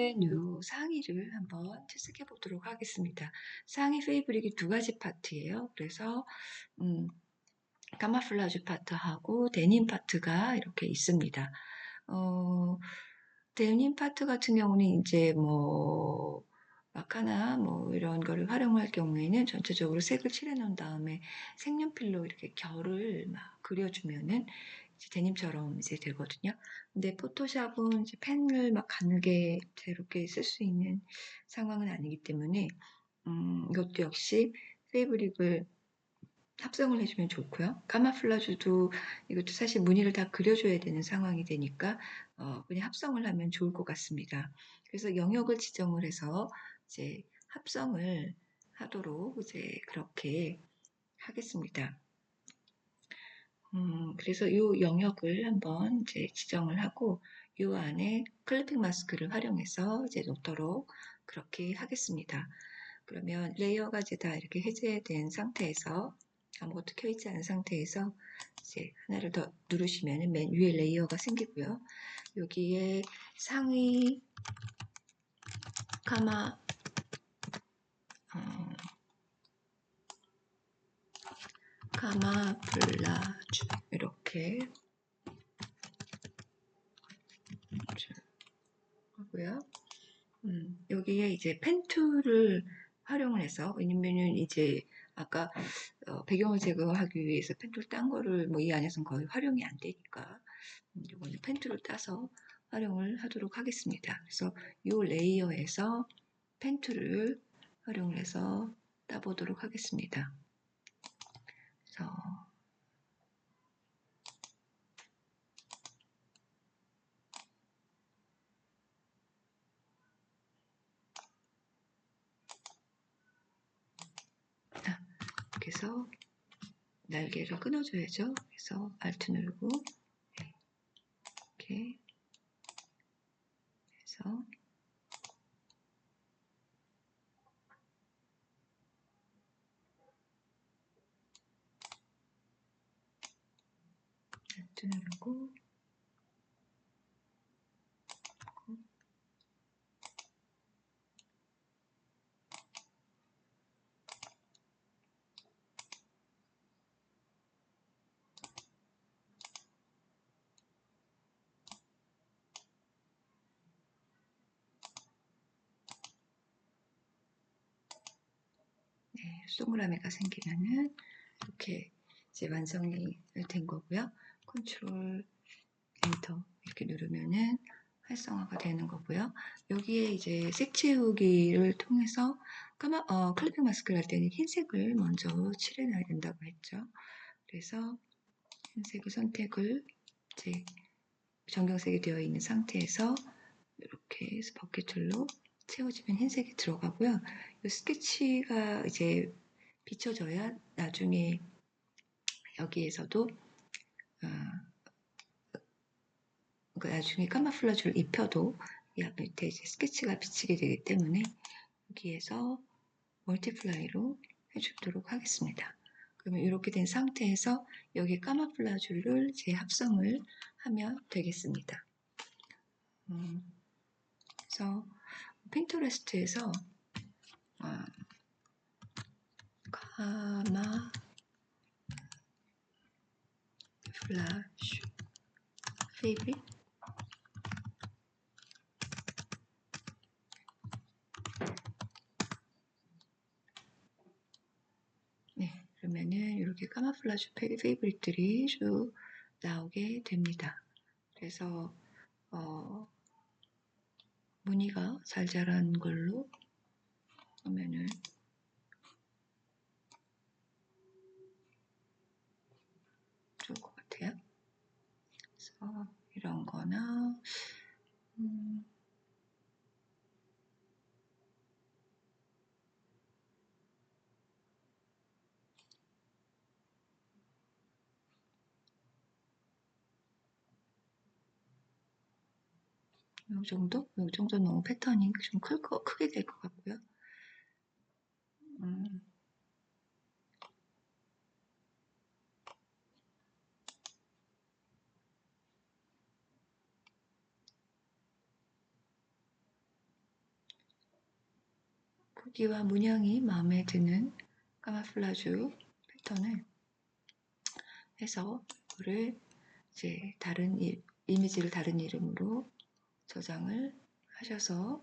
요 상의를 한번 채색해 보도록 하겠습니다. 상의 페이브릭이 두 가지 파트예요. 그래서 까마플라주 파트하고 데님 파트가 이렇게 있습니다. 데님 파트 같은 경우는 이제 뭐 마카나 뭐 이런 거를 활용할 경우에는 전체적으로 색을 칠해 놓은 다음에 색연필로 이렇게 결을 막 그려주면은 이제 데님처럼 이제 되거든요. 근데 포토샵은 이제 펜을 막 가늘게 이렇게 쓸 수 있는 상황은 아니기 때문에 이것도 역시 페이브릭을 합성을 해주면 좋고요. 까마플라주도 이것도 사실 무늬를 다 그려줘야 되는 상황이 되니까 그냥 합성을 하면 좋을 것 같습니다. 그래서 영역을 지정을 해서 이제 합성을 하도록 이제 그렇게 하겠습니다. 그래서 이 영역을 한번 이제 지정을 하고 이 안에 클리핑 마스크를 활용해서 이제 놓도록 그렇게 하겠습니다. 그러면 레이어가 이제 다 이렇게 해제된 상태에서 아무것도 켜있지 않은 상태에서 이제 하나를 더 누르시면 맨 위에 레이어가 생기고요. 여기에 상위 카마블라주 이렇게 하고요. 여기에 이제 펜툴을 활용을 해서, 왜냐면은 이제 아까 배경을 제거하기 위해서 펜툴 딴 거를 뭐 이 안에서는 거의 활용이 안 되니까 이거는 펜툴을 따서 활용을 하도록 하겠습니다. 그래서 이 레이어에서 펜툴을 활용을 해서 따보도록 하겠습니다. 그래서 이렇게 해서 날개를 끊어줘야죠. 그래서 Alt 누르고 이렇게 해서 Alt 누르고 동그라미가 생기면은 이렇게 이제 완성이 된 거고요. 컨트롤 엔터 이렇게 누르면은 활성화가 되는 거고요. 여기에 이제 색 채우기를 통해서 클리핑 마스크를 할 때는 흰색을 먼저 칠해놔야 된다고 했죠. 그래서 흰색을 선택을 이제 정경색이 되어 있는 상태에서 이렇게 해서 버킷툴로 채워지면 흰색이 들어가고요. 이 스케치가 이제 비춰져야 나중에 여기에서도 그러니까 나중에 까마플라주를 입혀도 이 앞 밑에 이제 스케치가 비치게 되기 때문에 여기에서 멀티플라이로 해주도록 하겠습니다. 그러면 이렇게 된 상태에서 여기 까마플라주를 이제 합성을 하면 되겠습니다. 그래서 핀터레스트에서 까마플라주 페이브릿 그러면은 이렇게 까마플라주 페이브릿들이 쭉 나오게 됩니다. 그래서 무늬가 잘 자란 걸로 하면은 좋을 것 같아요. 그래서 이런 거나 이 정도? 이 정도 너무 패턴이 좀 크게 될 것 같고요. 크기와 문양이 마음에 드는 카마플라주 패턴을 해서 그를 이제 이미지를 다른 이름으로 저장을 하셔서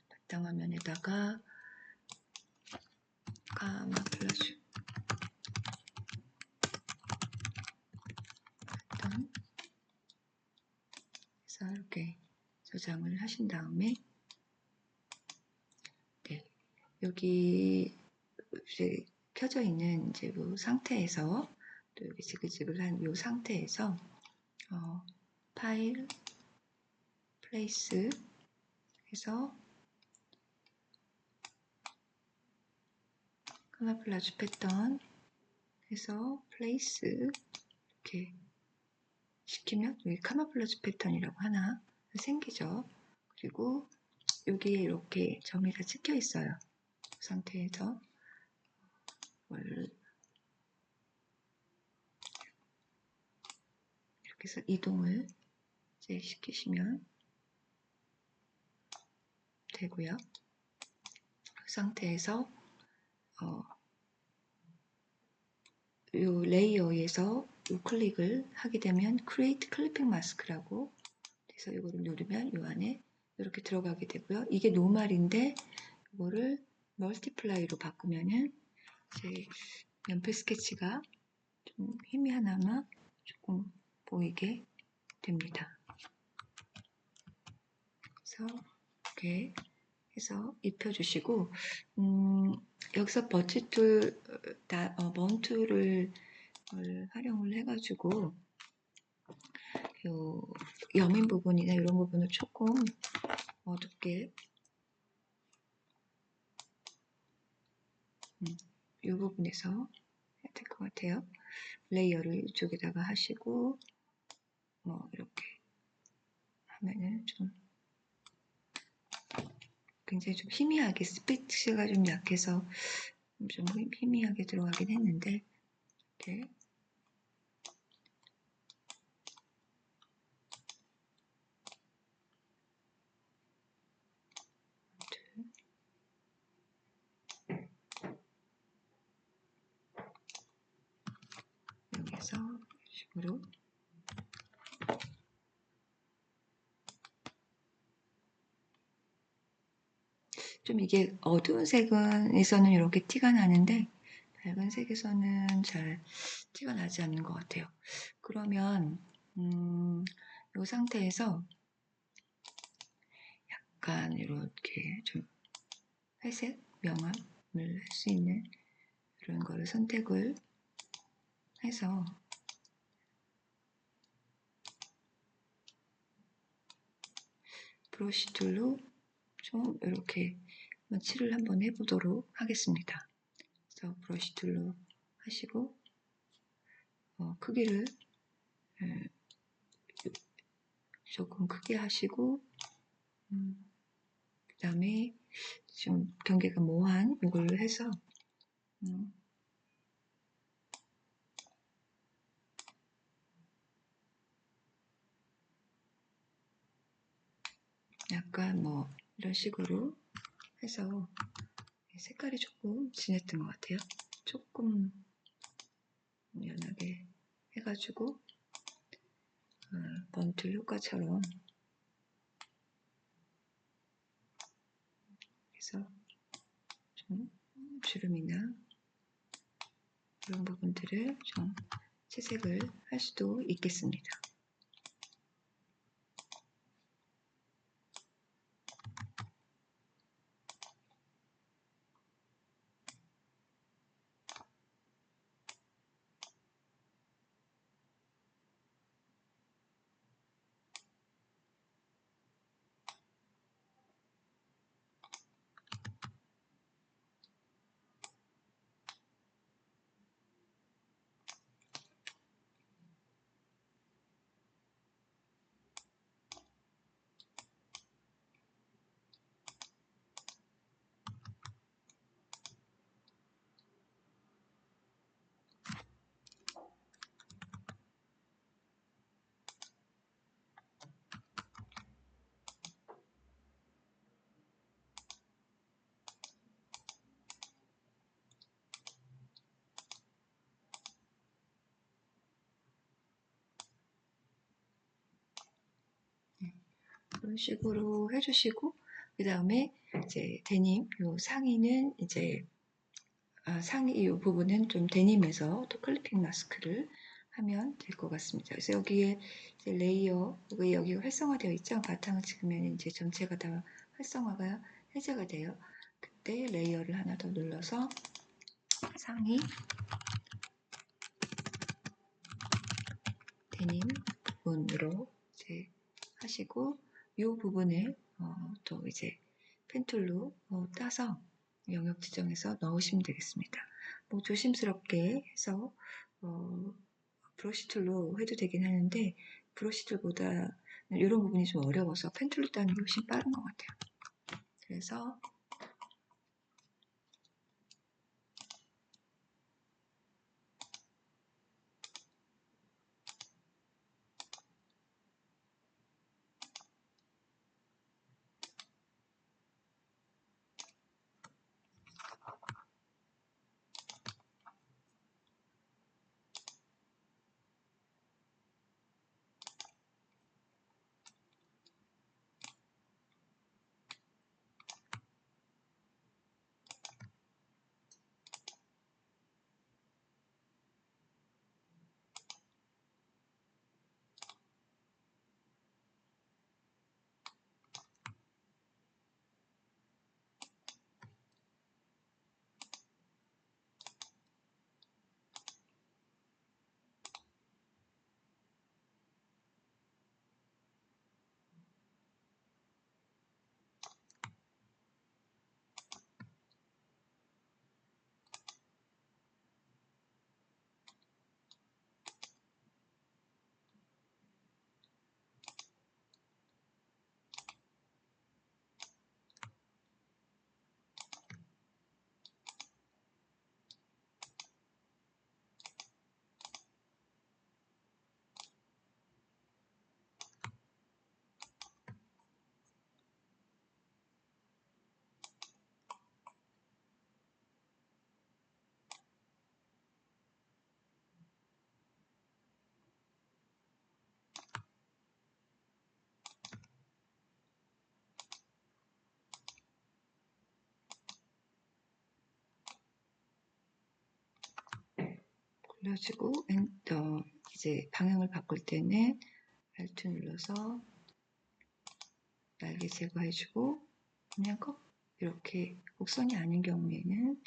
바탕 화면에다가 카마플라주 패턴 해서 이렇게 저장을 하신 다음에 네, 여기 이제 켜져 있는 이제 이 상태에서 또 여기 지글지글한 이 상태에서 파일, 플레이스 해서 카마플라주 패턴 해서 플레이스 이렇게 시키면 여기 카마플라주 패턴이라고 하나 생기죠. 그리고 여기에 이렇게 점이 다 찍혀 있어요. 그 상태에서 이렇게 해서 이동을 이제 시키시면 되고요. 그 상태에서 이 레이어에서 우클릭을 하게 되면 Create Clipping Mask라고 해서 이거를 누르면 이 안에 이렇게 들어가게 되고요. 이게 노멀인데 이거를 멀티플라이로 바꾸면은 이제 연필 스케치가 좀 희미하나마 조금 보이게 됩니다. 그래서 이렇게 해서 입혀주시고 여기서 버치툴, 먼툴을 활용을 해가지고 요 여민 부분이나 이런 부분을 조금 어둡게 이 부분에서 해야 될 것 같아요. 레이어를 이쪽에다가 하시고 이렇게 하면은 좀 굉장히 좀 희미하게 스피치가 좀 약해서 좀 희미하게 들어가긴 했는데 이렇게 여기서 이런 식으로 좀 이게 어두운 색에서는 이렇게 티가 나는데 밝은 색에서는 잘 티가 나지 않는 것 같아요. 그러면 이 상태에서 약간 이렇게 좀 회색 명암을 할 수 있는 이런 거를 선택을 해서 브러쉬 툴로 좀 이렇게 칠을 한번 해보도록 하겠습니다. 그래서 브러쉬 툴로 하시고 크기를 조금 크게 하시고 그 다음에 좀 경계가 모호한 이걸로 해서 약간 이런 식으로 해서 색깔이 조금 진했던 것 같아요. 조금 연하게 해가지고 번틀 효과처럼 해서 좀 주름이나 이런 부분들을 좀 채색을 할 수도 있겠습니다. 그런 식으로 해주시고, 그 다음에 이제 데님, 요 상의는 이제, 상의 이 부분은 좀 데님에서 또 클리핑 마스크를 하면 될 것 같습니다. 그래서 여기에 이제 레이어, 여기가 활성화되어 있죠? 바탕을 찍으면 이제 전체가 다 활성화가 해제가 돼요. 그때 레이어를 하나 더 눌러서 상의, 데님 부분으로 이제 하시고, 이 부분을 또 이제 펜툴로 따서 영역 지정해서 넣으시면 되겠습니다. 뭐 조심스럽게 해서 브러쉬 툴로 해도 되긴 하는데, 브러쉬 툴보다 이런 부분이 좀 어려워서 펜 툴로 따는 게 훨씬 빠른 것 같아요. 그래서 골라주고 이제 방향을 바꿀 때는 Alt 눌러서 날개 제거해주고, 그냥 꼭 이렇게 곡선이 아닌 경우에는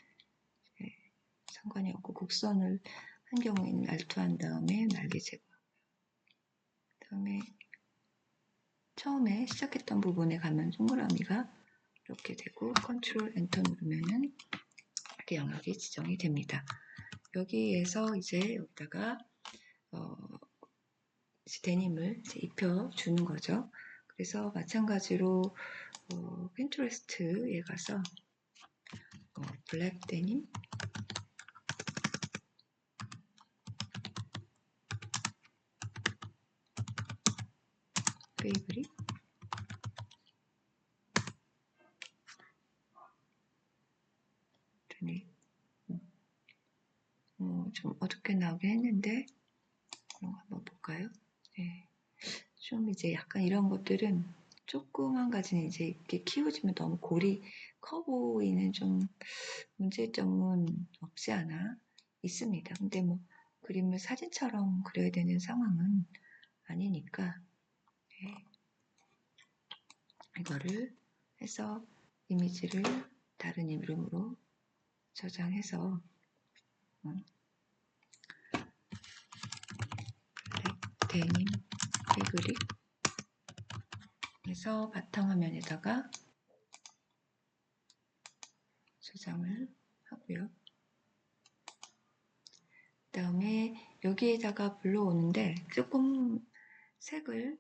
상관이 없고, 곡선을 한 경우에는 Alt 한 다음에 날개 제거. 그다음에 처음에 시작했던 부분에 가면 동그라미가 이렇게 되고, 컨트롤 엔터 누르면은 이렇게 영역이 지정이 됩니다. 여기에서 이제 여기다가 이제 데님을 이제 입혀주는 거죠. 그래서 마찬가지로 핀트레스트에 가서 블랙 데님, 페이브릭, 좀 어둡게 나오긴 했는데 이런 거 한번 볼까요? 네. 좀 이제 약간 이런 것들은 조그만 가지는 이제 이렇게 키워지면 너무 골이 커 보이는 좀 문제점은 없지 않아 있습니다. 근데 뭐 그림을 사진처럼 그려야 되는 상황은 아니니까, 네. 이거를 해서 이미지를 다른 이름으로 저장해서 데님 패브릭 해서 바탕화면에다가 저장을 하고요. 그 다음에 여기에다가 불러오는데 조금 색을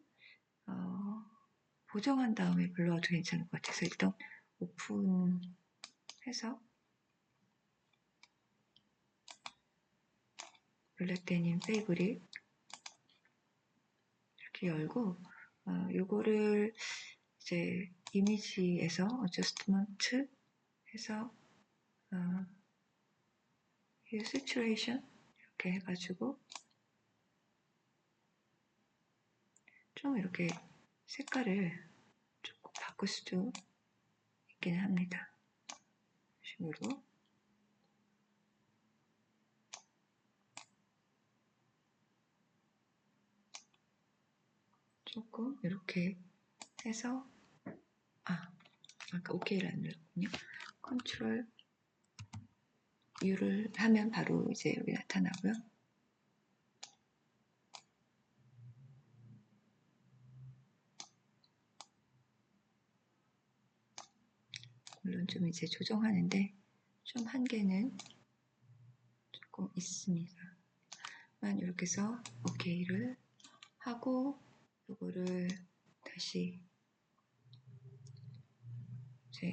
보정한 다음에 불러와도 괜찮을 것 같아서 일단 오픈해서 블랙 데님 페이브릭 이렇게 열고, 요거를 이제 이미지에서 어저스트먼트 해서 이 시츄에이션 이렇게 해가지고 좀 이렇게 색깔을 바꿀 수도 있기는 합니다. 이런 식으로. 조금 이렇게 해서 아까 OK를 안 눌렀군요. 컨트롤 U를 하면 바로 이제 여기 나타나고요. 물론 좀 이제 조정하는데 좀 한계는 조금 있습니다. 만 이렇게 해서 OK를 하고 이거를 다시 이제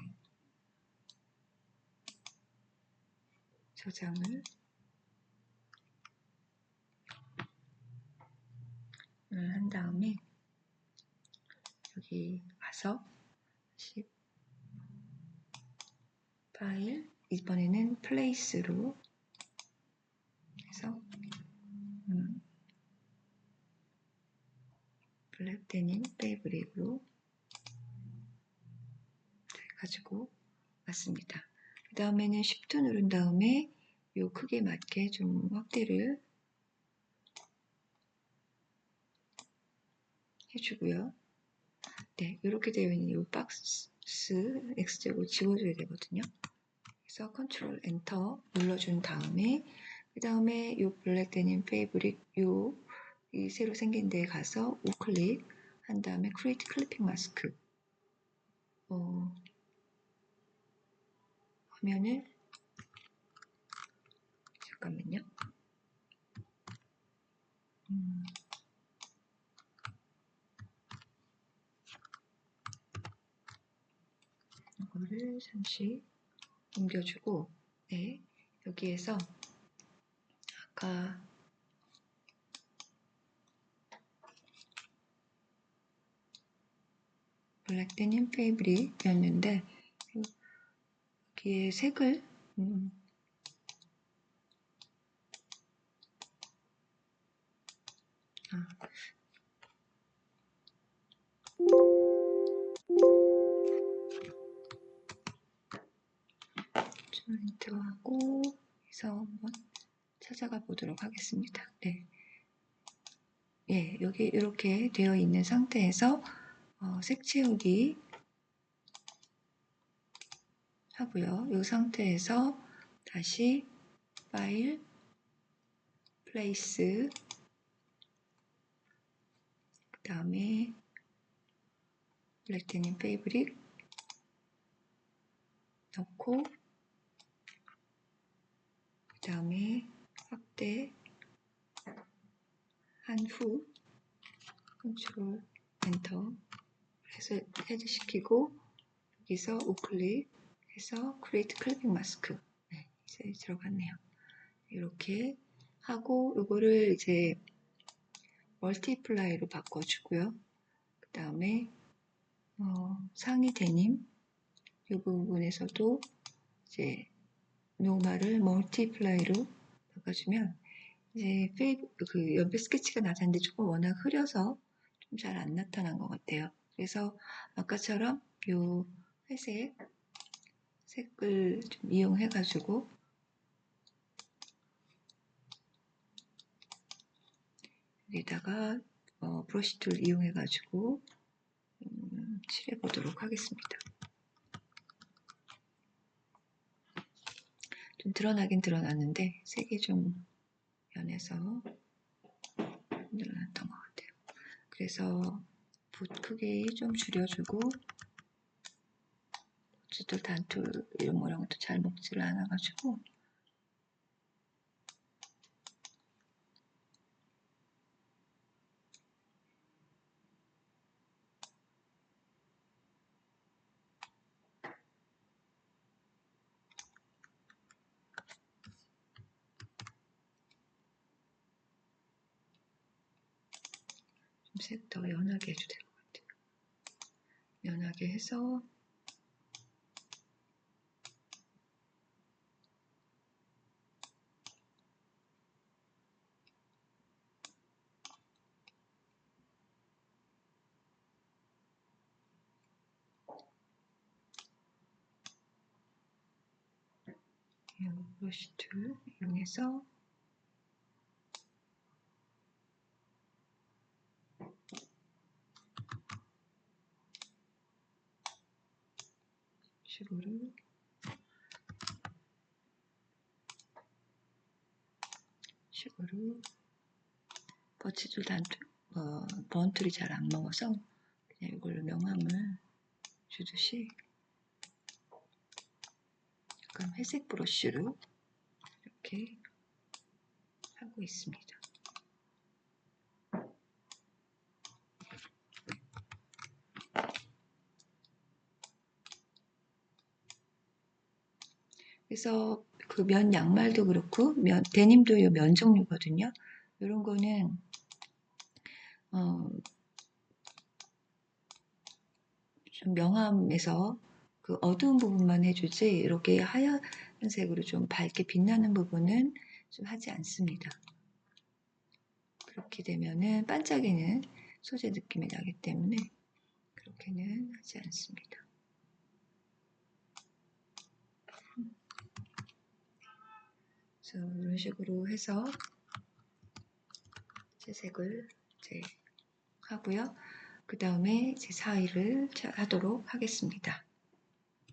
저장을 한 다음에 여기 와서 다시 파일, 이번에는 플레이스로 해서 블랙 데님 페이브릭으로 가지고 왔습니다. 그 다음에는 Shift 누른 다음에 이 크기에 맞게 좀 확대를 해주고요. 네, 이렇게 되어 있는 이 박스 X제곱 지워줘야 되거든요. 그래서 컨트롤 엔터 눌러준 다음에 그 다음에 이 블랙 데님 페이브릭 이 새로 생긴 데에 가서 우클릭 한 다음에 크리에이트 클리핑 마스크 화면을 잠깐만요. 이거를 잠시 옮겨주고 네, 여기에서 아까 블랙 데님 페이브릭이었는데 여기에 색을 조인트하고 해서 한번 찾아가 보도록 하겠습니다. 네. 예, 여기 이렇게 되어 있는 상태에서 색 채우기 하고요. 이 상태에서 다시 파일, 플레이스, 그 다음에 블랙 데님 페이브릭 넣고 그 다음에 확대 한 후 컨트롤 엔터 해서 헤드시키고 여기서 우클릭 해서 크리에이트 클리핑 마스크 네, 이제 들어갔네요. 이렇게 하고 이거를 이제 멀티플라이로 바꿔주고요. 그 다음에 상의 데님 이 부분에서도 이제 노말을 멀티플라이로 바꿔주면 이제 그 연필 스케치가 나타났는데 조금 워낙 흐려서 좀 잘 안 나타난 것 같아요. 그래서 아까처럼 요 회색 색을 좀 이용해가지고 여기다가 브러쉬 툴 이용해가지고 칠해 보도록 하겠습니다. 좀 드러나긴 드러났는데 색이 좀 연해서 늘어났던 것 같아요. 그래서 붓 크기 좀 줄여주고 붓들 단툴 이런 모양도 잘 먹지를 않아가지고 좀 색 더 연하게 해도 될 것 같아요. 연하게 해서 브러쉬 툴 이용해서 식으로 버치줄 번툴이 잘 안 먹어서 그냥 이걸로 명암을 주듯이 약간 회색 브러쉬로 이렇게 하고 있습니다. 그래서 그 면 양말도 그렇고 데님도 이 면 종류거든요. 이런 거는 좀 명암에서 그 어두운 부분만 해주지 이렇게 하얀색으로 좀 밝게 빛나는 부분은 좀 하지 않습니다. 그렇게 되면은 반짝이는 소재 느낌이 나기 때문에 그렇게는 하지 않습니다. 그래서 이런 식으로 해서 채색을 이제 하고요. 그 다음에 제 사이를 하도록 하겠습니다.